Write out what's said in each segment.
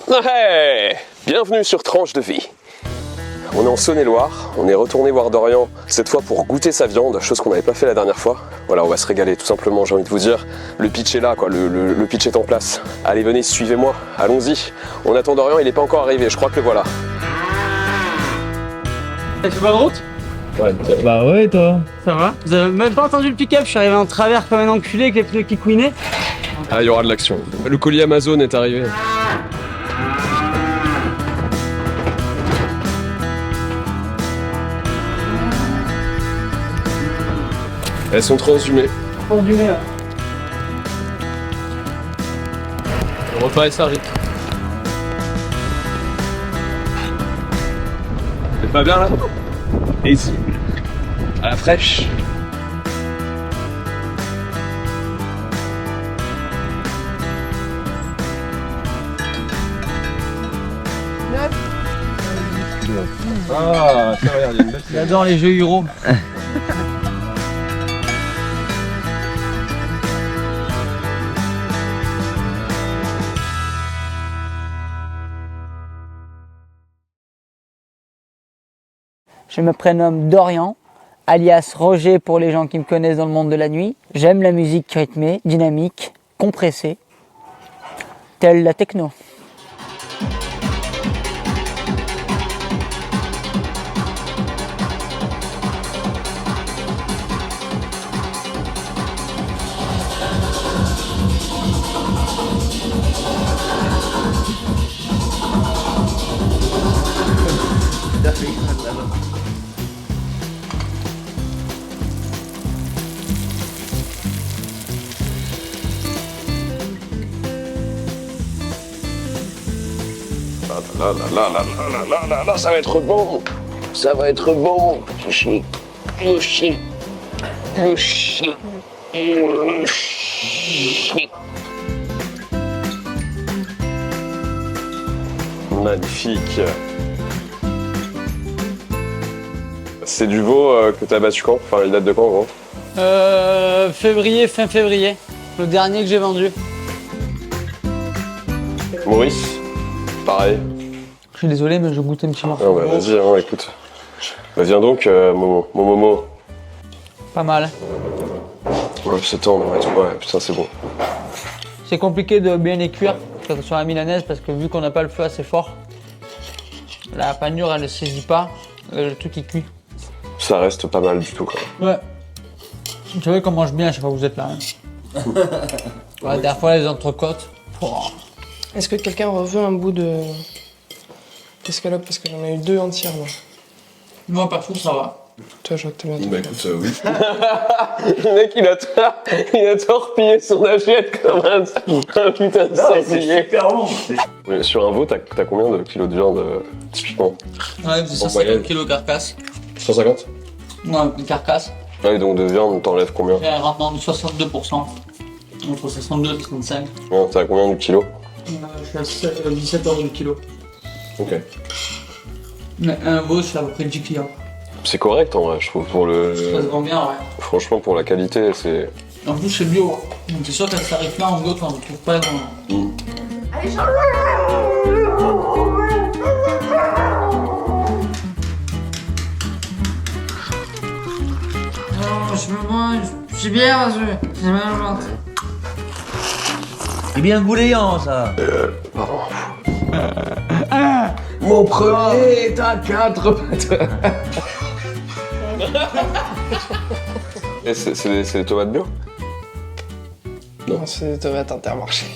Hey, bienvenue sur Tranche de Vie. On est en Saône-et-Loire, on est retourné voir Dorian, cette fois pour goûter sa viande, chose qu'on n'avait pas fait la dernière fois. Voilà, on va se régaler tout simplement, j'ai envie de vous dire. Le pitch est là, quoi, le pitch est en place. Allez, venez, suivez-moi, allons-y. On attend Dorian, il n'est pas encore arrivé, je crois que le voilà. Tu fais pas de route? Ouais, bah ouais, toi. Ça va? Vous avez même pas entendu le pick-up, je suis arrivé en travers comme un enculé avec les pneus qui couinaient. Ah, il y aura de l'action. Le colis Amazon est arrivé. Elles sont transhumées. Transhumées, là. On repart ça, Rick. C'est pas bien là? Et ici, à la fraîche. Ah, ça regarde, il y a une belle. J'adore les jeux Euro. Je me prénomme Dorian, alias Roger pour les gens qui me connaissent dans le monde de la nuit. J'aime la musique rythmée, dynamique, compressée, telle la techno. Là, ça va être bon. Ça va être bon. Magnifique. C'est du veau que t'as battu quand? Enfin, il date de quand, gros? Février, fin février. Le dernier que j'ai vendu. Maurice, pareil. Je suis désolé, mais je goûte un petit morceau. Ah bah, vas-y, hein, écoute. Bah, viens donc, Momo. Mon Momo. Pas mal. Ouais, c'est tendre, ouais, putain, c'est bon. C'est compliqué de bien les cuire sur la milanaise parce que vu qu'on n'a pas le feu assez fort, la panure elle ne saisit pas le truc il cuit. Ça reste pas mal du tout, quoi. Ouais. Vous savez qu'on mange bien à chaque fois que vous êtes là. Hein. Ouais, la dernière fois les entrecôtes. Est-ce que quelqu'un reveut un bout de escalope parce que j'en ai eu 2 entières moi. Moi perso ça va. Toi je vois que t'as bien. Bah écoute, oui. Le mec il a torpillé son assiette comme un putain de sanglier. super bon. Oui, sur un veau, t'as combien de kilos de viande, typiquement? Ouais, c'est 150 kg carcasse. 150? Ouais, une carcasse. Ah oui, donc de viande, t'enlèves combien? Et un rendement de 62%. Entre 62 et 65. Ouais, t'as combien de kilos? Je suis à 17 € du kilo. Ok. Mais un veau c'est à peu près 10 kilos. C'est correct en vrai, je trouve, pour Ça le... se vend bien, ouais. Franchement, pour la qualité, c'est... En plus c'est bio. Donc c'est sûr qu'à ce tarif-là, en gros, on ne trouve pas dans... Je me mange, c'est bien parce que c'est mal au ventre. C'est bien gouléant, ça. Pardon. Mon premier est à 4 pattes. Et c'est des tomates bio? Non, c'est des tomates Intermarché.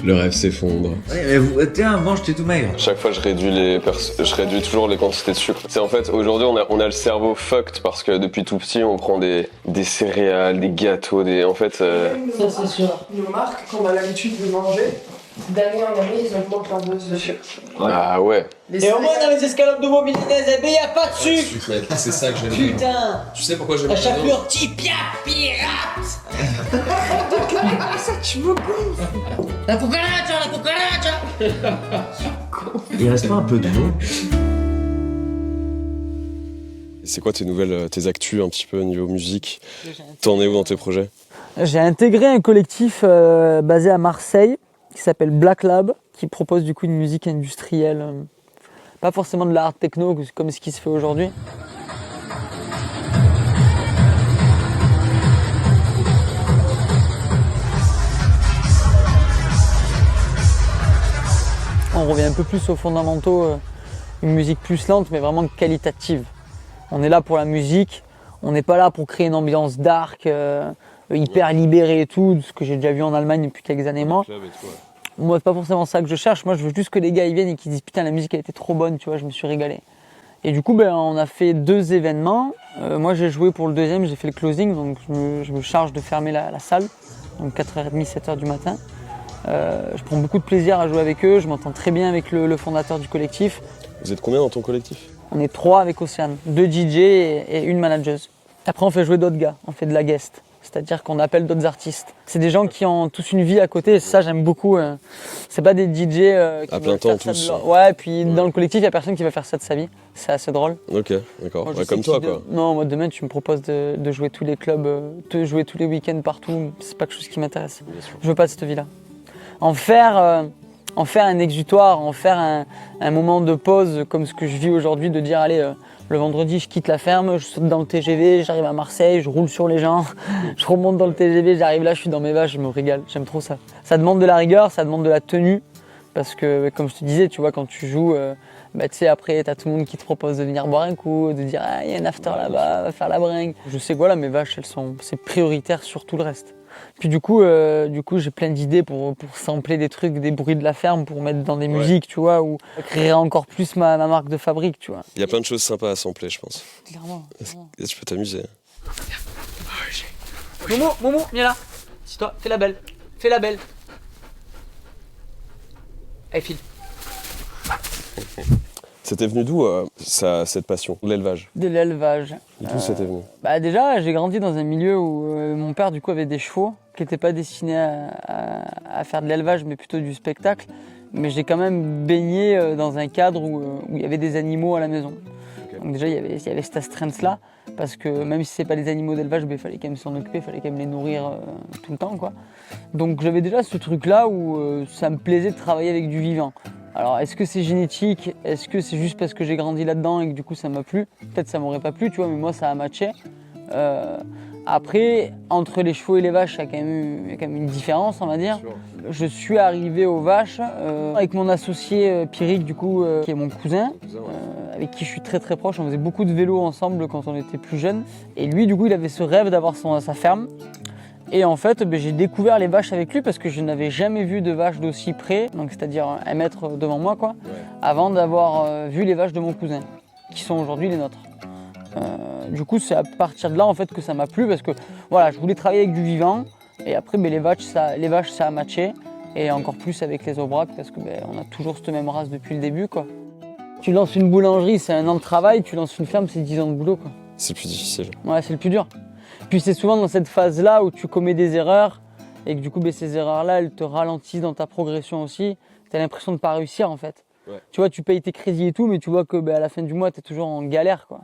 Le rêve s'effondre. Ouais, mais vous, tiens, mange, t'es tout maigre. Chaque fois, je réduis toujours les quantités de sucre. C'est en fait, aujourd'hui, on a le cerveau fucked parce que depuis tout petit, on prend des céréales, des gâteaux, En fait, Ça c'est sûr. Nos marques qu'on a l'habitude de manger, d'année en année, ils augmentent leur dose de sucre. Ah ouais. Et au moins dans les escalopes de veau milanaises, eh ben y'a pas de sucre. C'est ça que j'aime bien. Putain. Tu sais pourquoi j'aime À bien? chaque heure, tipia pirate. Ça, tu me gonfles. La cucaracha, la cucaracha. Il reste pas un peu de l'eau. C'est quoi tes actus un petit peu au niveau musique? T'en es où dans tes projets? J'ai intégré un collectif basé à Marseille qui s'appelle Black Lab, qui propose du coup une musique industrielle, pas forcément de la hard techno comme ce qui se fait aujourd'hui. On revient un peu plus aux fondamentaux, une musique plus lente mais vraiment qualitative. On est là pour la musique, on n'est pas là pour créer une ambiance dark, hyper libérée et tout, ce que j'ai déjà vu en Allemagne depuis quelques années moi. Moi c'est pas forcément ça que je cherche, moi je veux juste que les gars ils viennent et qu'ils disent putain la musique elle était trop bonne, tu vois, je me suis régalé. Et du coup on a fait 2 événements, moi j'ai joué pour le deuxième, j'ai fait le closing, donc je me charge de fermer la salle, donc 4h30, 7h du matin. Je prends beaucoup de plaisir à jouer avec eux, je m'entends très bien avec le fondateur du collectif. Vous êtes combien dans ton collectif? On est 3 avec Océane, 2 DJ et une manageuse. Après on fait jouer d'autres gars, on fait de la guest, c'est-à-dire qu'on appelle d'autres artistes. C'est des gens qui ont tous une vie à côté, et ça j'aime beaucoup. C'est pas des DJ qui à plein temps tous. Ouais, et puis dans le collectif il y a personne qui va faire ça de sa vie, c'est assez drôle. Ok, d'accord, Moi, ouais, comme toi quoi. Non, moi demain tu me proposes de jouer tous les clubs, de jouer tous les week-ends partout, c'est pas quelque chose qui m'intéresse. Je veux pas de cette vie-là. En faire un exutoire, en faire un moment de pause comme ce que je vis aujourd'hui, de dire allez, le vendredi je quitte la ferme, je saute dans le TGV, j'arrive à Marseille, je roule sur les gens, je remonte dans le TGV, j'arrive là, je suis dans mes vaches, je me régale, j'aime trop ça. Ça demande de la rigueur, ça demande de la tenue, parce que comme je te disais, tu vois, quand tu joues, tu sais, après t'as tout le monde qui te propose de venir boire un coup, de dire ah, y a un after là-bas, on va faire la bringue. Je sais que voilà, mes vaches, c'est prioritaire sur tout le reste. Puis du coup j'ai plein d'idées pour sampler des trucs, des bruits de la ferme, pour mettre dans des musiques, tu vois, ou créer encore plus ma marque de fabrique, tu vois. Il y a plein de choses sympas à sampler, je pense. Clairement. Et tu peux t'amuser. Momo, viens là. Assis-toi, fais la belle. Fais la belle. Allez, file. C'était venu d'où cette passion de l'élevage? De l'élevage. D'où c'était venu? Bah déjà, j'ai grandi dans un milieu où mon père du coup avait des chevaux qui n'étaient pas destinés à faire de l'élevage mais plutôt du spectacle. Mais j'ai quand même baigné dans un cadre où il y avait des animaux à la maison. Okay. Donc déjà, il y avait cette astreinte-là, parce que même si c'est pas des animaux d'élevage, il fallait quand même s'en occuper, il fallait quand même les nourrir tout le temps, quoi. Donc j'avais déjà ce truc-là où ça me plaisait de travailler avec du vivant. Alors est-ce que c'est génétique? Est-ce que c'est juste parce que j'ai grandi là-dedans et que du coup ça m'a plu? Peut-être ça m'aurait pas plu, tu vois, mais moi ça a matché. Après, entre les chevaux et les vaches, il y a quand même une différence, on va dire. Je suis arrivé aux vaches avec mon associé Pierrick, du coup, qui est mon cousin, avec qui je suis très très proche. On faisait beaucoup de vélo ensemble quand on était plus jeunes. Et lui, du coup, il avait ce rêve d'avoir sa ferme. Et en fait, j'ai découvert les vaches avec lui parce que je n'avais jamais vu de vaches d'aussi près, donc c'est-à-dire 1 mètre devant moi, quoi, avant d'avoir vu les vaches de mon cousin, qui sont aujourd'hui les nôtres. Du coup, c'est à partir de là en fait que ça m'a plu parce que voilà, je voulais travailler avec du vivant et après les vaches ça a matché et encore plus avec les aubracs parce que on a toujours cette même race depuis le début, quoi. Tu lances une boulangerie, c'est 1 an de travail, tu lances une ferme, c'est 10 ans de boulot, quoi. C'est plus difficile. Ouais, c'est le plus dur. Puis c'est souvent dans cette phase-là où tu commets des erreurs et que du coup ces erreurs-là, elles te ralentissent dans ta progression aussi. Tu as l'impression de ne pas réussir en fait. Ouais. Tu vois, tu payes tes crédits et tout, mais tu vois que à la fin du mois, tu es toujours en galère, quoi.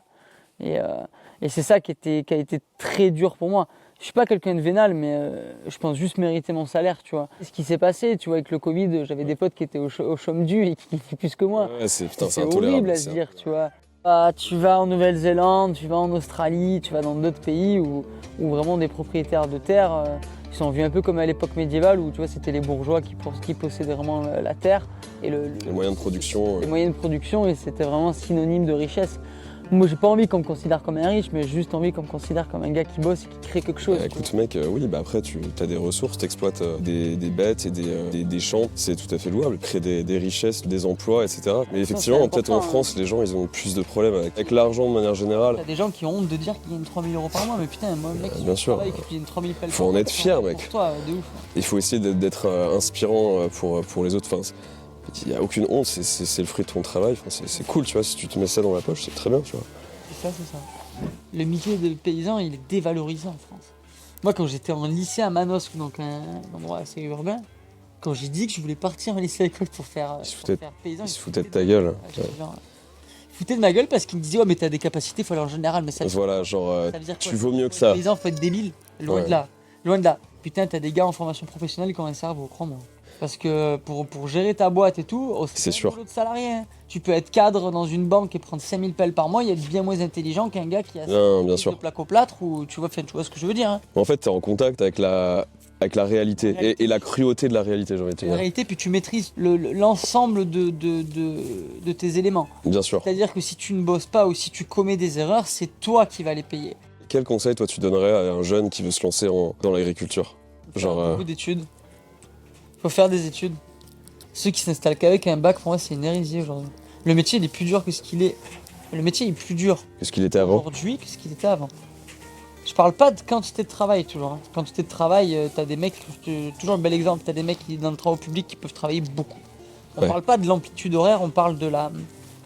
Et c'est ça qui a été très dur pour moi. Je suis pas quelqu'un de vénal, mais je pense juste mériter mon salaire, tu vois. Ce qui s'est passé, tu vois, avec le Covid, j'avais des potes qui étaient au chôme dû et qui gagnaient plus que moi. Ouais, c'est horrible à se dire, tu vois. Tu vas en Nouvelle-Zélande, tu vas en Australie, tu vas dans d'autres pays où vraiment des propriétaires de terre, ils sont vus un peu comme à l'époque médiévale où tu vois, c'était les bourgeois qui possédaient vraiment la terre. Et les moyens de production. Les moyens de production, et c'était vraiment synonyme de richesse. Moi, j'ai pas envie qu'on me considère comme un riche, mais j'ai juste envie qu'on me considère comme un gars qui bosse et qui crée quelque chose. Écoute, mec, oui, après, tu as des ressources, tu exploites des bêtes et des champs, c'est tout à fait louable. Créer des richesses, des emplois, etc. Mais effectivement, peut-être en France, les gens, ils ont plus de problèmes avec l'argent de manière générale. T'as des gens qui ont honte de dire qu'ils gagnent 3 000 € par mois, mais putain, moi, mec, bien sûr. Que tu gagnes 3 000 faut en être fier, mec. Pour toi, de ouf. Il faut essayer d'être inspirant pour les autres. Enfin, il n'y a aucune honte, c'est le fruit de ton travail. Enfin, c'est cool, tu vois, si tu te mets ça dans la poche, c'est très bien, tu vois. C'est ça. Le métier de paysan, il est dévalorisé en France. Moi, quand j'étais en lycée à Manosque, donc un endroit assez urbain, quand j'ai dit que je voulais partir en lycée agricole pour faire paysan, il se foutait de ta gueule. Il foutait de ma gueule parce qu'il me disait ouais, mais t'as des capacités, faut aller en général. Mais ça, voilà, genre, ça veut dire tu vaux mieux que ça. Paysan, faut être débile. Loin de là. Putain, t'as des gars en formation professionnelle qui ont un cerveau, crois-moi. Parce que pour gérer ta boîte et tout, C'est un sûr. boulot de salarié. Hein. Tu peux être cadre dans une banque et prendre 5000 pelles par mois, il y a bien moins intelligent qu'un gars qui a Non, bien de sûr. plaque au plâtre ou tu vois ce que je veux dire. Hein. En fait, t'es en contact avec la réalité et la cruauté de la réalité, j'ai envie de te En dire. réalité, puis tu maîtrises l'ensemble de tes éléments. Bien sûr. C'est-à-dire que si tu ne bosses pas ou si tu commets des erreurs, c'est toi qui vas les payer. Quel conseil, toi, tu donnerais à un jeune qui veut se lancer dans l'agriculture? Genre, Beaucoup d'études. Faut faire des études. Ceux qui s'installent qu'avec un bac, pour moi, c'est une hérésie aujourd'hui. Le métier, il est plus dur que ce qu'il est. Le métier est plus dur qu'est-ce qu'il était avant? aujourd'hui que ce qu'il était avant. Je parle pas de quantité de travail toujours. Hein. Quantité de travail, t'as des mecs, toujours le bel exemple, t'as des mecs qui, dans le travail public qui peuvent travailler beaucoup. On Ouais. parle pas de l'amplitude horaire, on parle de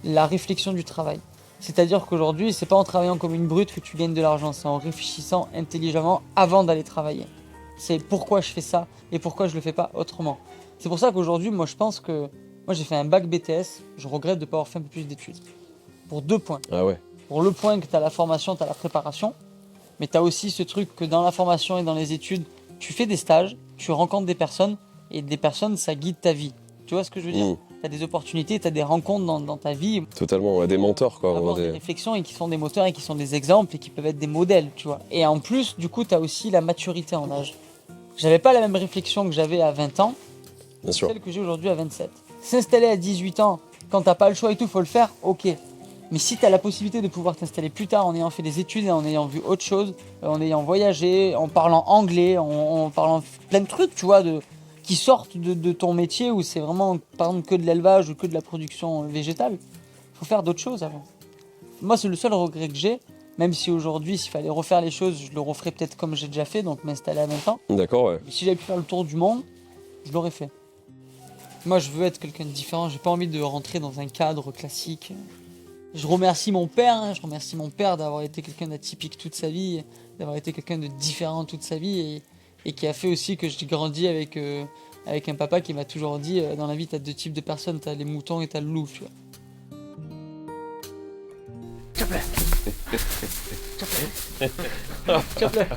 la réflexion du travail. C'est-à-dire qu'aujourd'hui, c'est pas en travaillant comme une brute que tu gagnes de l'argent, c'est en réfléchissant intelligemment avant d'aller travailler. C'est pourquoi je fais ça et pourquoi je le fais pas autrement. C'est pour ça qu'aujourd'hui, moi je pense que moi j'ai fait un bac BTS, je regrette de pas avoir fait un peu plus d'études. Pour 2 points. Ah ouais. Pour le point que tu as la formation, tu as la préparation, mais tu as aussi ce truc que dans la formation et dans les études, tu fais des stages, tu rencontres des personnes, et des personnes, ça guide ta vie. Tu vois ce que je veux dire? Tu as des opportunités, tu as des rencontres dans ta vie. Totalement, ouais, des mentors, quoi. Avoir des Des... réflexions et qui sont des moteurs et qui sont des exemples et qui peuvent être des modèles, tu vois. Et en plus, du coup, tu as aussi la maturité en âge. J'avais pas la même réflexion que j'avais à 20 ans, Bien sûr. celle que j'ai aujourd'hui à 27. S'installer à 18 ans, quand t'as pas le choix et tout, faut le faire, ok. Mais si tu as la possibilité de pouvoir t'installer plus tard en ayant fait des études et en ayant vu autre chose, en ayant voyagé, en parlant anglais, en parlant plein de trucs, tu vois, qui sortent de ton métier où c'est vraiment, par exemple, que de l'élevage ou que de la production végétale, faut faire d'autres choses avant. Moi, c'est le seul regret que j'ai, même si aujourd'hui, s'il fallait refaire les choses, je le referais peut-être comme j'ai déjà fait, donc m'installer à 20 ans. D'accord, ouais. Mais si j'avais pu faire le tour du monde, je l'aurais fait. Moi, je veux être quelqu'un de différent, j'ai pas envie de rentrer dans un cadre classique. Je remercie mon père, hein, je remercie mon père d'avoir été quelqu'un d'atypique toute sa vie, d'avoir été quelqu'un de différent toute sa vie et qui a fait aussi que j'ai grandi avec un papa qui m'a toujours dit dans la vie t'as 2 types de personnes, t'as les moutons et t'as le loup, tu vois. S'il te plaît. S'il te plaît.